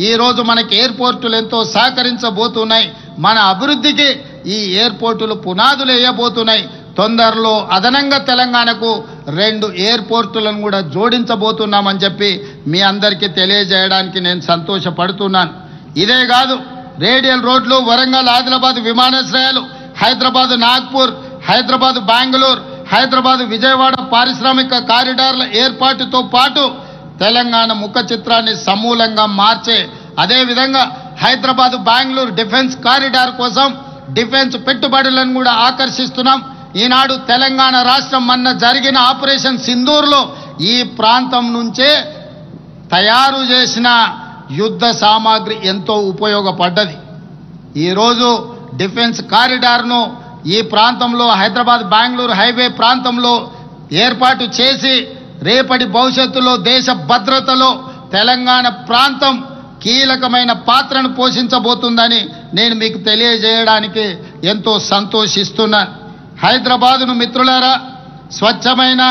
ఈ రోజు మనకి ఎయిర్పోర్టులు ఎంతో సహకరించబోతున్నాయి. మన అభివృద్ధికి ఈ ఎయిర్పోర్టులు పునాదులు వేయబోతున్నాయి. తొందరలో అదనంగా తెలంగాణకు 2 ఎయిర్పోర్టులను కూడా జోడించబోతున్నామని చెప్పి మీ అందరికీ తెలియజేయడానికి నేను సంతోషపడుతున్నాను. ఇదే కాదు, రేడియల్ రోడ్లు, వరంగల్ ఆదిలాబాద్ విమానాశ్రయాలు, హైదరాబాద్ నాగ్పూర్, హైదరాబాద్ బెంగళూరు, హైదరాబాద్ విజయవాడ పారిశ్రామిక కారిడార్ల ఏర్పాటుతో పాటు తెలంగాణ ముఖ చిత్రాన్ని సమూలంగా మార్చే, అదేవిధంగా హైదరాబాద్ బెంగళూరు డిఫెన్స్ కారిడార్ కోసం డిఫెన్స్ పెట్టుబడులను కూడా ఆకర్షిస్తున్నాం. ఈనాడు తెలంగాణ రాష్ట్రం మొన్న జరిగిన ఆపరేషన్ సింధూర్లో ఈ ప్రాంతం నుంచే తయారు చేసిన యుద్ధ సామాగ్రి ఎంతో ఉపయోగపడ్డది. ఈరోజు డిఫెన్స్ కారిడార్ను ఈ ప్రాంతంలో హైదరాబాద్ బెంగళూరు హైవే ప్రాంతంలో ఏర్పాటు చేసి రేపటి భవిష్యత్తులో దేశ భద్రతలో తెలంగాణ ప్రాంతం కీలకమైన పాత్రను పోషించబోతుందని నేను మీకు తెలియజేయడానికి ఎంతో సంతోషిస్తున్నాను. హైదరాబాదును మిత్రులారా స్వచ్ఛమైన,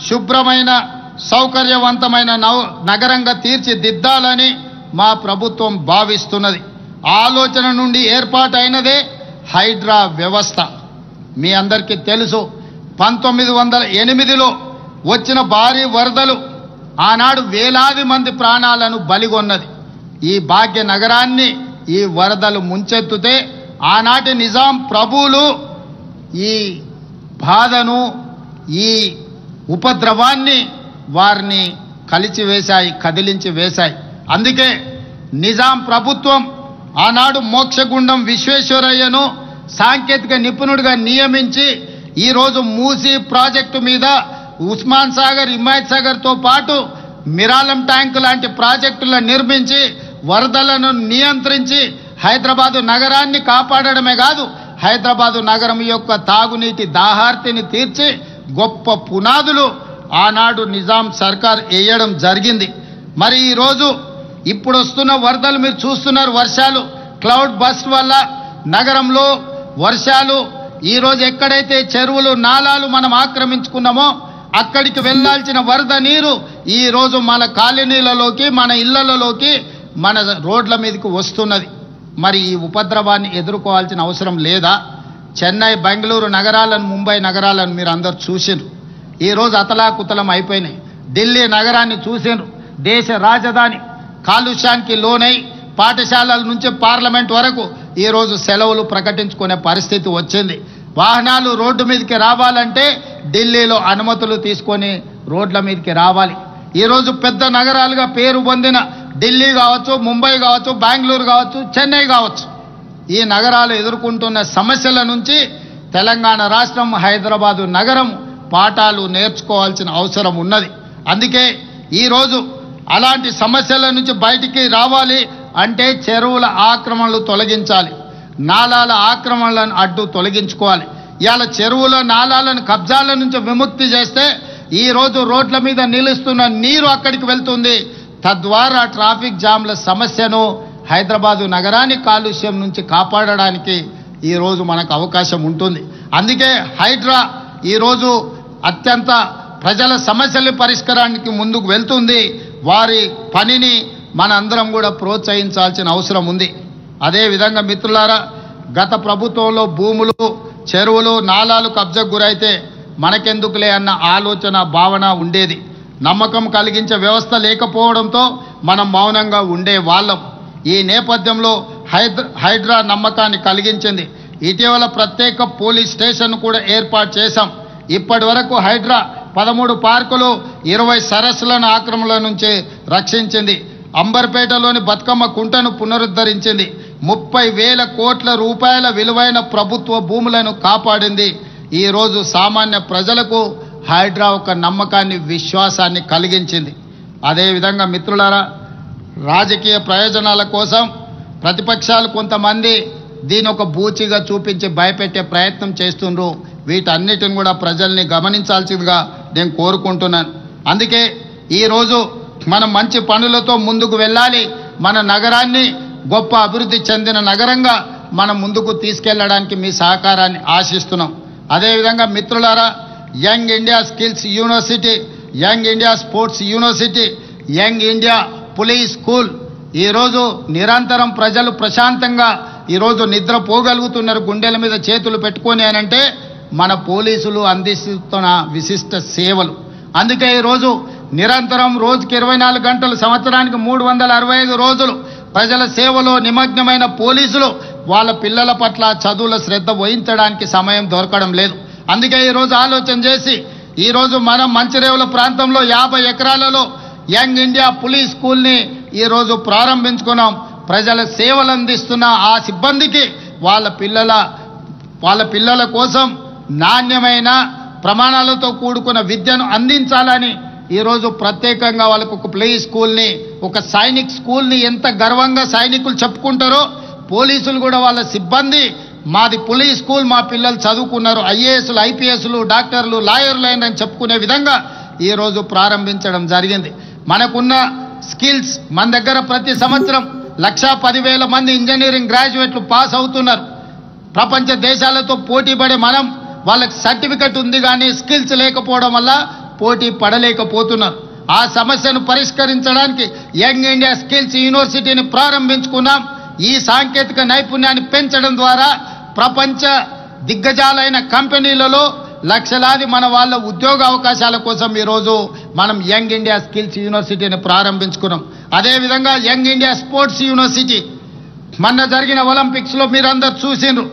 శుభ్రమైన, సౌకర్యవంతమైన నగరంగా తీర్చిదిద్దాలని మా ప్రభుత్వం భావిస్తున్నది. ఆలోచన నుండి ఏర్పాటైనదే హైడ్రా వ్యవస్థ. మీ అందరికీ తెలుసు, 1908లో వచ్చిన భారీ వరదలు ఆనాడు వేలాది మంది ప్రాణాలను బలిగొన్నది. ఈ భాగ్య నగరాన్ని ఈ వరదలు ముంచెత్తుతే ఆనాటి నిజాం ప్రభువులు ఈ బాధను, ఈ ఉపద్రవాన్ని వారిని కలిచివేశాయి, కదిలించి వేశాయి. అందుకే నిజాం ప్రభుత్వం ఆనాడు మోక్షగుండం విశ్వేశ్వరయ్యను సాంకేతిక నిపుణుడిగా నియమించి ఈరోజు మూసీ ప్రాజెక్టు మీద ఉస్మాన్ సాగర్, హిమాయత్ సాగర్తో పాటు మిరాలం ట్యాంక్ లాంటి ప్రాజెక్టులను నిర్మించి వరదలను నియంత్రించి హైదరాబాదు నగరాన్ని కాపాడడమే కాదు, హైదరాబాదు నగరం యొక్క తాగునీటి దాహార్తిని తీర్చి గొప్ప పునాదులు ఆనాడు నిజాం సర్కార్ వేయడం జరిగింది. మరి ఈరోజు ఇప్పుడు వస్తున్న వరదలు మీరు చూస్తున్నారు. వర్షాలు, క్లౌడ్ బస్ట్ వల్ల నగరంలో వర్షాలు, ఈరోజు ఎక్కడైతే చెరువులు, నాలాలు మనం ఆక్రమించుకున్నామో అక్కడికి వెళ్లాల్సిన వరద నీరు ఈరోజు మన కాలనీలలోకి, మన ఇళ్లలోకి, మన రోడ్ల మీదకి వస్తున్నది. మరి ఈ ఉపద్రవాన్ని ఎదుర్కోవాల్సిన అవసరం లేదా? చెన్నై, బెంగళూరు నగరాలను, ముంబై నగరాలను మీరు అందరు చూసిండ్రు. ఈరోజు అతలాకుతలం అయిపోయినాయి. ఢిల్లీ నగరాన్ని చూసిండ్రు. దేశ రాజధాని కాలుష్యానికి లోనై పాఠశాలల నుంచి పార్లమెంట్ వరకు ఈరోజు సెలవులు ప్రకటించుకునే పరిస్థితి వచ్చింది. వాహనాలు రోడ్డు మీదకి రావాలంటే ఢిల్లీలో అనుమతులు తీసుకొని రోడ్ల మీదకి రావాలి. ఈరోజు పెద్ద నగరాలుగా పేరు పొందిన ఢిల్లీ కావచ్చు, ముంబై కావచ్చు, బెంగళూరు కావచ్చు, చెన్నై కావచ్చు, ఈ నగరాలు ఎదుర్కొంటున్న సమస్యల నుంచి తెలంగాణ రాష్ట్రం, హైదరాబాదు నగరం పాఠాలు నేర్చుకోవాల్సిన అవసరం ఉన్నది. అందుకే ఈరోజు అలాంటి సమస్యల నుంచి బయటికి రావాలి అంటే చెరువుల ఆక్రమణలు తొలగించాలి, నాలాల ఆక్రమణలను అడ్డు తొలగించుకోవాలి. ఇవాళ చెరువుల, నాలాలను కబ్జాల నుంచి విముక్తి చేస్తే ఈరోజు రోడ్ల మీద నిలుస్తున్న నీరు అక్కడికి వెళ్తుంది. తద్వారా ట్రాఫిక్ జామ్ల సమస్యను, హైదరాబాదు నగరాన్ని కాలుష్యం నుంచి కాపాడడానికి ఈరోజు మనకు అవకాశం ఉంటుంది. అందుకే హైడ్రా ఈరోజు అత్యంత ప్రజల సమస్యల పరిష్కారానికి ముందుకు వెళ్తుంది. వారి పనిని మనందరం కూడా ప్రోత్సహించాల్సిన అవసరం ఉంది. అదేవిధంగా మిత్రులారా, గత ప్రభుత్వంలో భూములు, చెరువులు, నాలాలు కబ్జాకు గురైతే మనకెందుకులే అన్న ఆలోచన, భావన ఉండేది. నమ్మకం కలిగించే వ్యవస్థ లేకపోవడంతో మనం మౌనంగా ఉండే వాళ్ళం. ఈ నేపథ్యంలో హైడ్రా నమ్మకాన్ని కలిగించింది. ఇటీవల ప్రత్యేక పోలీస్ స్టేషన్ కూడా ఏర్పాటు చేశాం. ఇప్పటి వరకు హైడ్రా 13 పార్కులు, 20 సరస్సులను ఆక్రమణల నుంచి రక్షించింది. అంబర్పేటలోని బతుకమ్మ కుంటను పునరుద్ధరించింది. 30,000 కోట్ల రూపాయల విలువైన ప్రభుత్వ భూములను కాపాడింది. ఈరోజు సామాన్య ప్రజలకు హైడ్రా ఒక నమ్మకాన్ని, విశ్వాసాన్ని కలిగించింది. అదేవిధంగా మిత్రులారా, రాజకీయ ప్రయోజనాల కోసం ప్రతిపక్షాలు కొంతమంది దీని ఒక బూచిగా చూపించి భయపెట్టే ప్రయత్నం చేస్తుండ్రు. వీటన్నిటిని కూడా ప్రజల్ని గమనించాల్సిందిగా నేను కోరుకుంటున్నాను. అందుకే ఈరోజు మనం మంచి పనులతో ముందుకు వెళ్ళాలి. మన నగరాన్ని గొప్ప అభివృద్ధి చెందిన నగరంగా మనం ముందుకు తీసుకెళ్లడానికి మీ సహకారాన్ని ఆశిస్తున్నాం. అదేవిధంగా మిత్రులారా, young India skills university, young India sports university, young India police school ఈరోజు నిరంతరం ప్రజలు ప్రశాంతంగా ఈరోజు నిద్రపోగలుగుతున్నారు గుండెల మీద చేతులు పెట్టుకొని అనంటే మన పోలీసులు అందిస్తున్న విశిష్ట సేవలు. అందుకే ఈరోజు నిరంతరం రోజుకి 24 గంటలు సంవత్సరానికి 365 రోజులు ప్రజల సేవలో నిమగ్నమైన పోలీసులు వాళ్ళ పిల్లల పట్ల చదువుల శ్రద్ధ వహించడానికి సమయం దొరకడం లేదు. అందుకే ఈరోజు ఆలోచన చేసి ఈరోజు మనం మంచిరేవుల ప్రాంతంలో 50 ఎకరాలలో యంగ్ ఇండియా పోలీస్ స్కూల్ని ఈరోజు ప్రారంభించుకున్నాం. ప్రజల సేవలు అందిస్తున్న ఆ సిబ్బందికి వాళ్ళ పిల్లల కోసం నాణ్యమైన ప్రమాణాలతో కూడుకున్న విద్యను అందించాలని ఈరోజు ప్రత్యేకంగా వాళ్ళకు ఒక ప్లే స్కూల్ని, ఒక సైనిక్ స్కూల్ని ఎంత గర్వంగా సైనికులు చెప్పుకుంటారో పోలీసులు కూడా వాళ్ళ సిబ్బంది మాది పోలీస్ స్కూల్, మా పిల్లలు చదువుకున్నారు, ఐఏఎస్లు, ఐపీఎస్లు, డాక్టర్లు, లాయర్లు అని చెప్పుకునే విధంగా ఈరోజు ప్రారంభించడం జరిగింది. మనకున్న స్కిల్స్ మన దగ్గర ప్రతి సంవత్సరం 1,10,000 మంది ఇంజనీరింగ్ గ్రాడ్యుయేట్లు పాస్ అవుతున్నారు. ప్రపంచ దేశాలతో పోటీ పడే మనం వాళ్ళకి సర్టిఫికెట్ ఉంది కానీ స్కిల్స్ లేకపోవడం వల్ల పోటీ పడలేకపోతున్నారు. ఆ సమస్యను పరిష్కరించడానికి యంగ్ ఇండియా స్కిల్స్ యూనివర్సిటీని ప్రారంభించుకున్నాం. ఈ సాంకేతిక నైపుణ్యాన్ని పెంచడం ద్వారా ప్రపంచ దిగ్గజాలైన కంపెనీలలో లక్షలాది మన వాళ్ళ ఉద్యోగ అవకాశాల కోసం ఈరోజు మనం యంగ్ ఇండియా స్కిల్స్ యూనివర్సిటీని ప్రారంభించుకున్నాం. అదేవిధంగా యంగ్ ఇండియా స్పోర్ట్స్ యూనివర్సిటీ మొన్న జరిగిన ఒలింపిక్స్లో మీరందరూ చూసిండ్రు.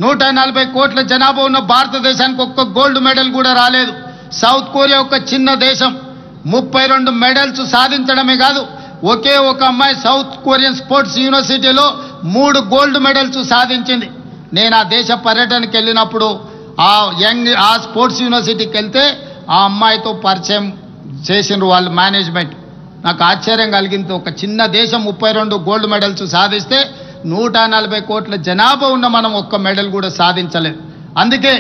140 కోట్ల జనాభా ఉన్న భారతదేశానికి ఒక్క గోల్డ్ మెడల్ కూడా రాలేదు. సౌత్ కొరియా ఒక చిన్న దేశం 32 మెడల్స్ సాధించడమే కాదు, ఒకే ఒక అమ్మాయి సౌత్ కొరియన్ స్పోర్ట్స్ యూనివర్సిటీలో 3 గోల్డ్ మెడల్స్ సాధించింది. నేను ఆ దేశ పర్యటనకి వెళ్ళినప్పుడు ఆ స్పోర్ట్స్ యూనివర్సిటీకి వెళ్తే ఆ అమ్మాయితో పరిచయం చేసిండ్రు వాళ్ళు మేనేజ్మెంట్. నాకు ఆశ్చర్యం కలిగింది. ఒక చిన్న దేశం 32 గోల్డ్ మెడల్స్ సాధిస్తే 140 కోట్ల జనాభా ఉన్న మనం ఒక్క మెడల్ కూడా సాధించలేదు. అందుకే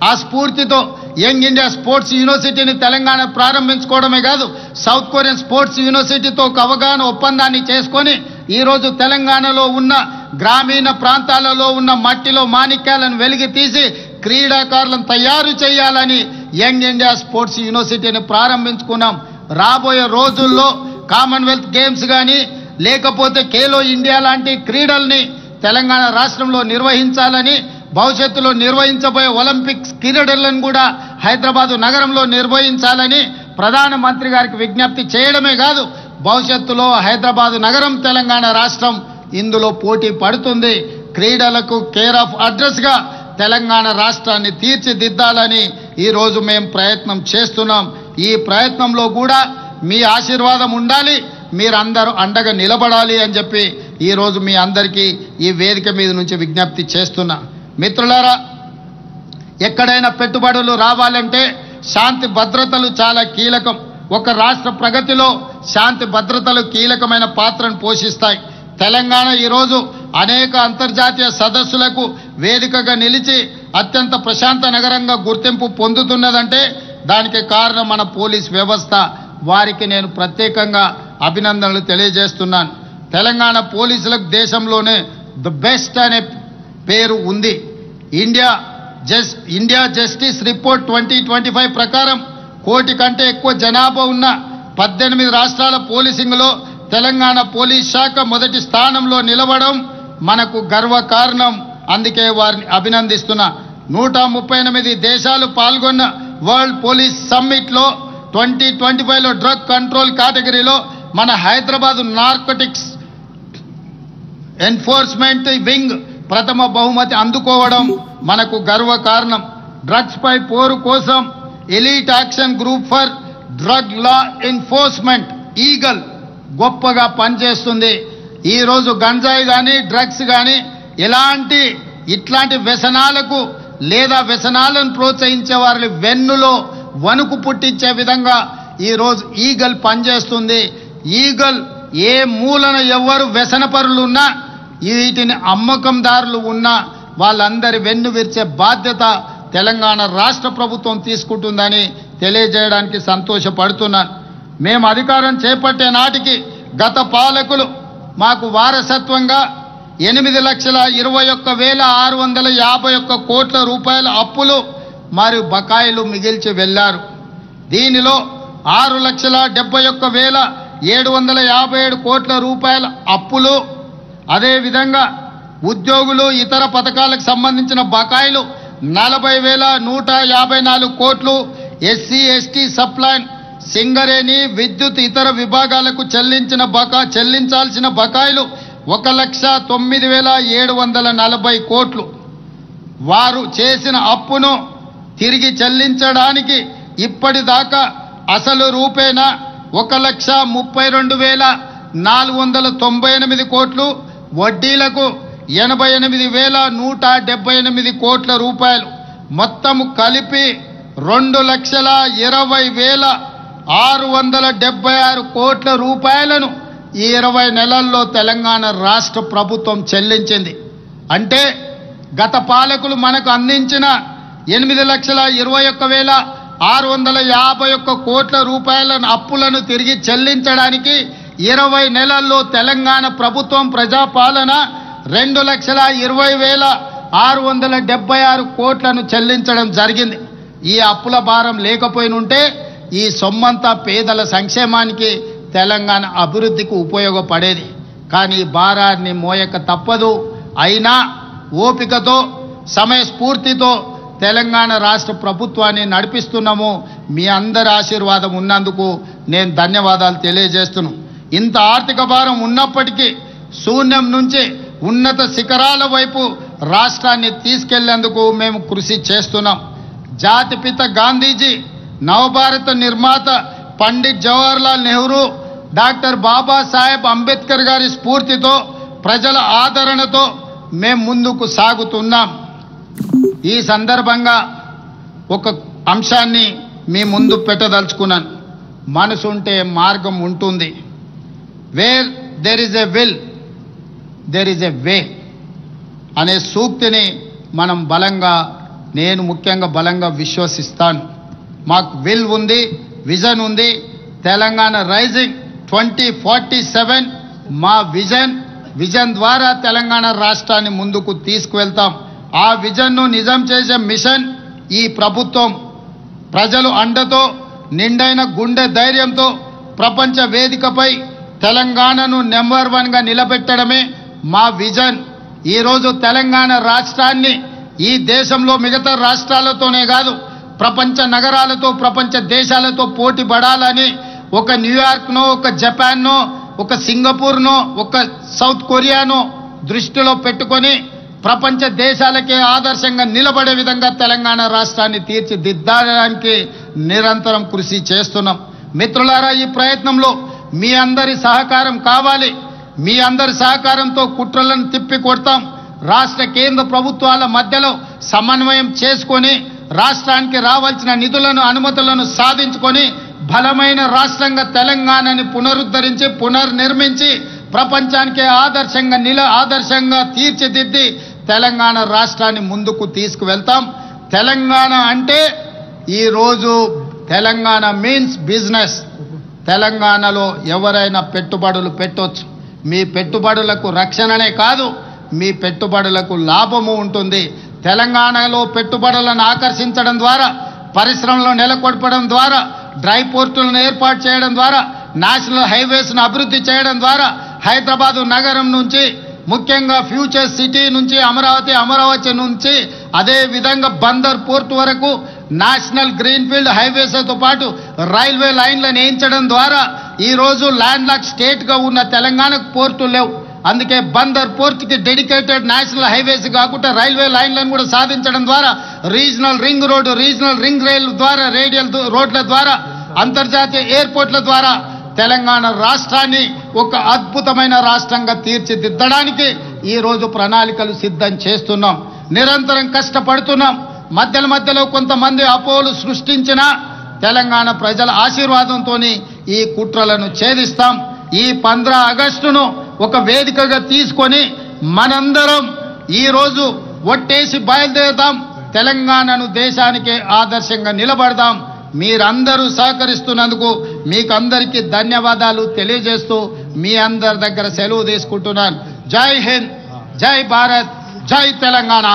ఆ స్ఫూర్తితో యంగ్ ఇండియా స్పోర్ట్స్ యూనివర్సిటీని తెలంగాణ ప్రారంభించుకోవడమే కాదు, సౌత్ కొరియన్ స్పోర్ట్స్ యూనివర్సిటీతో ఒక అవగాహన ఒప్పందాన్ని చేసుకొని ఈరోజు తెలంగాణలో ఉన్న గ్రామీణ ప్రాంతాలలో ఉన్న మట్టిలో మాణిక్యాలను వెలికి తీసి క్రీడాకారులను తయారు చేయాలని యంగ్ ఇండియా స్పోర్ట్స్ యూనివర్సిటీని ప్రారంభించుకున్నాం. రాబోయే రోజుల్లో కామన్వెల్త్ గేమ్స్ కానీ లేకపోతే ఖేలో ఇండియా లాంటి క్రీడల్ని తెలంగాణ రాష్ట్రంలో నిర్వహించాలని, భవిష్యత్తులో నిర్వహించబోయే ఒలింపిక్స్ క్రీడలను కూడా హైదరాబాదు నగరంలో నిర్వహించాలని ప్రధానమంత్రి గారికి విజ్ఞప్తి చేయడమే కాదు, భవిష్యత్తులో హైదరాబాదు నగరం, తెలంగాణ రాష్ట్రం ఇందులో పోటీ పడుతుంది. క్రీడలకు కేర్ ఆఫ్ అడ్రస్గా తెలంగాణ రాష్ట్రాన్ని తీర్చిదిద్దాలని ఈరోజు మేము ప్రయత్నం చేస్తున్నాం. ఈ ప్రయత్నంలో కూడా మీ ఆశీర్వాదం ఉండాలి, మీరందరూ అండగా నిలబడాలి అని చెప్పి ఈరోజు మీ అందరికీ ఈ వేదిక మీద నుంచి విజ్ఞప్తి చేస్తున్నా. మిత్రులారా, ఎక్కడైనా పెట్టుబడులు రావాలంటే శాంతి భద్రతలు చాలా కీలకం. ఒక రాష్ట్ర ప్రగతిలో శాంతి భద్రతలు కీలకమైన పాత్రను పోషిస్తాయి. తెలంగాణ ఈరోజు అనేక అంతర్జాతీయ సదస్సులకు వేదికగా నిలిచి అత్యంత ప్రశాంత నగరంగా గుర్తింపు పొందుతున్నదంటే దానికి కారణం మన పోలీస్ వ్యవస్థ. వారికి నేను ప్రత్యేకంగా అభినందనలు తెలియజేస్తున్నాను. తెలంగాణ పోలీసులకు దేశంలోనే ది బెస్ట్ అనే పేరు ఉంది. ఇండియా జస్టిస్ రిపోర్ట్ 2025 ప్రకారం 1 కోటి కంటే ఎక్కువ జనాభా ఉన్న 18 రాష్ట్రాల పోలీసింగ్లో తెలంగాణ పోలీస్ శాఖ మొదటి స్థానంలో నిలవడం మనకు గర్వకారణం. అందుకే వారిని అభినందిస్తున్నా. 138 దేశాలు పాల్గొన్న వరల్డ్ పోలీస్ సమ్మిట్లో 2025లో డ్రగ్ కంట్రోల్ కేటగిరీలో మన హైదరాబాద్ నార్కోటిక్స్ ఎన్ఫోర్స్మెంట్ వింగ్ ప్రథమ బహుమతి అందుకోవడం మనకు గర్వకారణం. డ్రగ్స్ పై పోరు కోసం elite action group for drug law enforcement eagle గొప్పగా పనిచేస్తుంది. ఈరోజు గంజాయి కానీ డ్రగ్స్ కానీ ఇట్లాంటి వ్యసనాలకు లేదా వ్యసనాలను ప్రోత్సహించే వారి వెన్నులో వణుకు పుట్టించే విధంగా ఈరోజు ఈగల్ పనిచేస్తుంది. ఈగల్ ఏ మూలన ఎవరు వ్యసనపరులు ఉన్నా, వీటిని అమ్మకందారులు ఉన్నా వాళ్ళందరి వెన్ను విరిచే బాధ్యత తెలంగాణ రాష్ట్ర ప్రభుత్వం తీసుకుంటుందని తెలియజేయడానికి సంతోషపడుతున్నాను. మేము అధికారం చేపట్టే నాటికి గత పాలకులు మాకు వారసత్వంగా 8,21,651 కోట్ల రూపాయల అప్పులు మరియు బకాయిలు మిగిల్చి వెళ్లారు. దీనిలో 6,71,000 757 కోట్ల రూపాయల అప్పులు, అదేవిధంగా ఉద్యోగులు ఇతర పథకాలకు సంబంధించిన బకాయిలు 40,154 కోట్లు, ఎస్సీ ఎస్టీ సప్లైన్ సింగరేణి విద్యుత్ ఇతర విభాగాలకు చెల్లించాల్సిన బకాయిలు 1,09,740 కోట్లు. వారు చేసిన అప్పును తిరిగి చెల్లించడానికి ఇప్పటిదాకా అసలు రూపేణా 1,32,498 కోట్లు, వడ్డీలకు 88,178 కోట్ల రూపాయలు, మొత్తం కలిపి 2,20,676 కోట్ల రూపాయలను ఈ 20 నెలల్లో తెలంగాణ రాష్ట్ర ప్రభుత్వం చెల్లించింది. అంటే గత పాలకులు మనకు అందించిన 8,21,651 కోట్ల రూపాయల అప్పులను తిరిగి చెల్లించడానికి 20 నెలల్లో తెలంగాణ ప్రభుత్వం ప్రజాపాలన 2,20,676 కోట్లను చెల్లించడం జరిగింది. ఈ అప్పుల భారం లేకపోయినుంటే ఈ సొమ్మంతా పేదల సంక్షేమానికి తెలంగాణ అభివృద్ధికి ఉపయోగపడేది. కానీ భారాన్ని మోయక తప్పదు. అయినా ఓపికతో సమయస్ఫూర్తితో తెలంగాణ రాష్ట్ర ప్రభుత్వాన్ని నడిపిస్తున్నాము. మీ అందరి ఆశీర్వాదం ఉన్నందుకు నేను ధన్యవాదాలు తెలియజేస్తున్నాను. ఇంత ఆర్థిక భారం ఉన్నప్పటికీ శూన్యం నుంచి ఉన్నత శిఖరాల వైపు రాష్ట్రాన్ని తీసుకెళ్లేందుకు మేము కృషి చేస్తున్నాం. జాతిపిత గాంధీజీ, నవభారత నిర్మాత పండిట్ జవహర్లాల్ నెహ్రూ, డాక్టర్ బాబాసాహెబ్ అంబేద్కర్ గారి స్ఫూర్తితో ప్రజల ఆదరణతో మేము ముందుకు సాగుతున్నాం. ఈ సందర్భంగా ఒక అంశాన్ని మీ ముందు పెట్టదలుచుకున్నాను. మనసుంటే మార్గం ఉంటుంది. Where there is a will there is a way అనే సూక్తిని మనం నేను ముఖ్యంగా బలంగా విశ్వసిస్తాను. మాకు విల్ ఉంది, విజన్ ఉంది. తెలంగాణ రైజింగ్ 2047 మా విజన్ ద్వారా తెలంగాణ రాష్ట్రాన్ని ముందుకు తీసుకువెళ్తాం. ఆ విజన్ను నిజం చేసే మిషన్ ఈ ప్రభుత్వం. ప్రజలు అండతో నిండైన గుండె ధైర్యంతో ప్రపంచ వేదికపై తెలంగాణను నెంబర్ 1గా నిలబెట్టడమే మా విజన్. ఈరోజు తెలంగాణ రాష్ట్రాన్ని ఈ దేశంలో మిగతా రాష్ట్రాలతోనే కాదు, ప్రపంచ నగరాలతో, ప్రపంచ దేశాలతో పోటీ పడాలని ఒక న్యూయార్క్నో, ఒక జపాన్నో, ఒక సింగపూర్నో, ఒక సౌత్ కొరియానో దృష్టిలో పెట్టుకొని ప్రపంచ దేశాలకే ఆదర్శంగా నిలబడే విధంగా తెలంగాణ రాష్ట్రాన్ని తీర్చిదిద్దడానికి నిరంతరం కృషి చేస్తున్నాం. మిత్రులారా, ఈ ప్రయత్నంలో మీ అందరి సహకారం కావాలి. మీ అందరి సహకారంతో కుట్రలను తిప్పి కొడతాం. రాష్ట్ర కేంద్ర ప్రభుత్వాల మధ్యలో సమన్వయం చేసుకొని రాష్ట్రానికి రావాల్సిన నిధులను, అనుమతులను సాధించుకొని బలమైన రాష్ట్రంగా తెలంగాణని పునరుద్ధరించి పునర్నిర్మించి ప్రపంచానికి ఆదర్శంగా తీర్చిదిద్ది తెలంగాణ రాష్ట్రాన్ని ముందుకు తీసుకువెళ్తాం. తెలంగాణ అంటే ఈరోజు తెలంగాణ మీన్స్ బిజినెస్. తెలంగాణలో ఎవరైనా పెట్టుబడులు పెట్టొచ్చు. మీ పెట్టుబడులకు రక్షణనే కాదు, మీ పెట్టుబడులకు లాభము ఉంటుంది. తెలంగాణలో పెట్టుబడులను ఆకర్షించడం ద్వారా, పరిశ్రమలను నెలకొల్పడం ద్వారా, డ్రై పోర్టులను ఏర్పాటు చేయడం ద్వారా, నేషనల్ హైవేస్ను అభివృద్ధి చేయడం ద్వారా హైదరాబాదు నగరం నుంచి, ముఖ్యంగా ఫ్యూచర్ సిటీ నుంచి, అమరావతి నుంచి, అదే విధంగా బందర్ పోర్టు వరకు నేషనల్ గ్రీన్ఫీల్డ్ హైవేస్తో పాటు రైల్వే లైన్లను వేయించడం ద్వారా ఈరోజు ల్యాండ్ లాక్ స్టేట్గా ఉన్న తెలంగాణకు పోర్టులు లేవు. అందుకే బందర్ పోర్టుకి డెడికేటెడ్ నేషనల్ హైవేస్ కాకుండా రైల్వే లైన్లను కూడా సాధించడం ద్వారా, regional ring road, regional ring rail ద్వారా, రేడియల్ రోడ్ల ద్వారా, అంతర్జాతీయ ఎయిర్పోర్ట్ల ద్వారా తెలంగాణ రాష్ట్రాన్ని ఒక అద్భుతమైన రాష్ట్రంగా తీర్చిదిద్దడానికి ఈరోజు ప్రణాళికలు సిద్ధం చేస్తున్నాం. నిరంతరం కష్టపడుతున్నాం. మధ్యలో కొంతమంది అపోలు సృష్టించిన తెలంగాణ ప్రజల ఆశీర్వాదంతో ఈ కుట్రలను ఛేదిస్తాం. ఈ 15 ఆగస్టును ఒక వేదికగా తీసుకొని మనందరం ఈరోజు ఒట్టేసి బయలుదేరుతాం. తెలంగాణను దేశానికి ఆదర్శంగా నిలబడదాం. మీరందరూ సహకరిస్తున్నందుకు మీకందరికీ ధన్యవాదాలు తెలియజేస్తూ మీ అందరి దగ్గర సెలవు తీసుకుంటున్నాను. జై హింద్, జై భారత్, జై Telangana.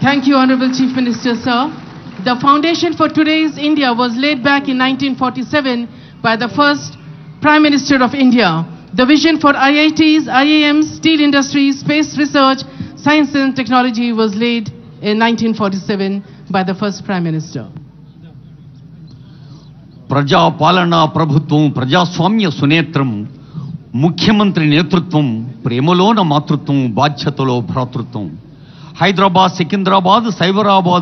Thank you, Honorable Chief Minister, sir. The foundation for today's India was laid back in 1947 by the first Prime Minister of India. The vision for IITs, IIMs, steel industry, space research, science and technology was laid in 1947 by the first Prime Minister. ప్రజా పాలనా ప్రభుత్వం ప్రజాస్వామ్య సునేత్రం ముఖ్యమంత్రి నేతృత్వం ప్రేమలోన మాతృత్వం బాధ్యతలో భ్రాతృత్వం హైదరాబాద్ సికింద్రాబాద్ సైబరాబాద్